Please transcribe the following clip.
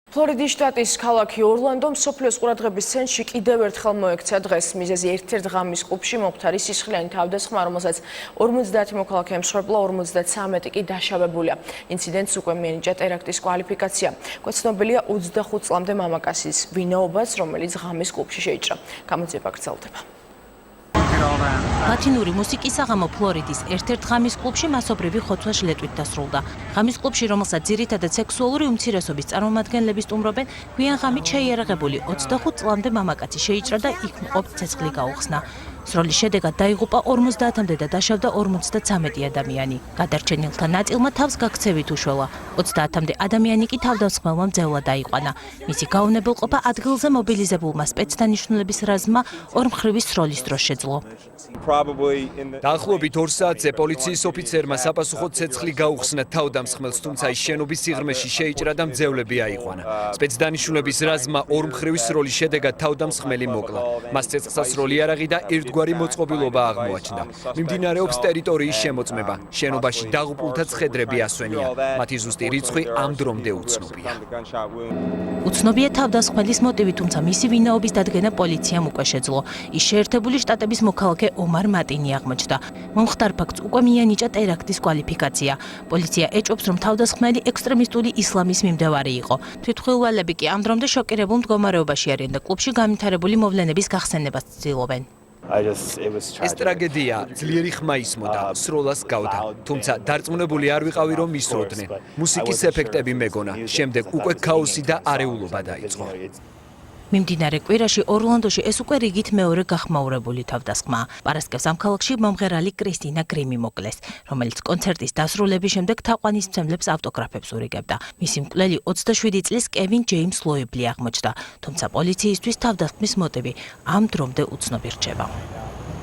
ფლორიდის შტატის ქალაქი ორლანდო მსოფლიოს ყურადღების ცენტრში კიდევ ერთხელ მოექცა დღეს. მიზეზი ერთ-ერთ ღამის კლუბში მომხდარი სისხლიანი თავდასხმა, რომელსაც 50 მოქალაქე ემსხვერპლა, 53 კი დაშავებულია. ინციდენტს უკვე მიენიჭა ტერაქტის კვალიფიკაცია. გვეცნობილია 25 წლამდე მამაკაცის ვინაობაც, რომელიც ღამის კლუბში შეიჭრა. გამოძიება გრძელდება. ლათინური მუსიკის საღამო ფლორიდის ერთ-ერთ ღამის კლუბში მასობრივი ხოცვა შლეტვით დასრულდა. ღამის კლუბში, რომელსაც ძირითადად სექსუალური უმცირესობის წარმომადგენლები სტუმრობენ, გვიან ღამით შეიარაღებული 25 წლამდე მამაკაცი შეიჭრა და იქ მყოფ ცეცხლი გაუხსნა. სროლის შედეგად დაიღუპა 50-მდე და დაშავდა 53 ადამიანი. გადარჩენილთა ნაწილმა თავს გაქცევით უშველა. 30-მდე ადამიანი კი თავდამსხმელმა მძევლად დაიყვანა. მისი გაუნებელყოფა ადგილზე მობილიზებულმა სპეცდანიშნულების რაზმმა ორმხრივი სროლის დროს შეძლო. დაახლოებით 2 საათზე პოლიციის ოფიცერმა საპასუხოდ ცეცხლი გაუხსნა თავდამსხმელს, თუმცა ის შენობის სიღრმეში შეიჭრა და მძევლები აიყვანა. სპეცდანიშნულების რაზმმა ორმხრივი სროლის შედეგად თავდამსხმელი მოკლა. მას ცეცხლსასროლი იარაღი და ერთგვარი მოწყობილობა აღმოაჩნდა. მიმდინარეობს ტერიტორიის შემოწმება. შენობაში დაღუპულთა ცხედრები ასვენია. მათი ზუსტი რიცხვი ამ დრომდე უცნობია. უცნობია თავდასხმელის მოტივი, თუმცა მისი ვინაობის დადგენა პოლიციამ უკვე შეძლო. ის შეერთებული შტატების მოქალაქე ომარ მატინი აღმოჩნდა. მომხდარ ფაქტს უკვე მიენიჭა ტერაქტის კვალიფიკაცია. პოლიცია ეჭვობს, რომ თავდასხმელი ექსტრემისტული ისლამის მიმდევარი იყო. თვითმხილველები კი ამ დრომდე შოკირებულ მდგომარეობაში არიან და კლუბში განვითარებული მოვლენების გახსენებას ცდილობენ. ეს ტრაგედია ძლიერი ხმა ისმოდა, სროლას გავდა. თუმცა დარწმუნებული არ ვიყავი, რომ ისროდნენ. მუსიკის ეფექტები მეგონა. შემდეგ უკვე ქაოსი და არეულობა დაიწყო. მიმდინარე კვირაში ორლანდოში ეს უკვე რიგით მეორე გახმაურებული თავდასხმაა. პარასკევს ამ ქალაქში მომღერალი კრისტინა გრიმი მოკლეს, რომელიც კონცერტის დასრულების შემდეგ თაყვანისმცემლებს ავტოგრაფებს ურიგებდა. მისი მკვლელი 27 წლის კევინ ჯეიმს ლოიბლი აღმოჩნდა, თუმცა პოლიციისთვის თავდასხმის მოტივი ამ დრომდე უცნობი რჩება.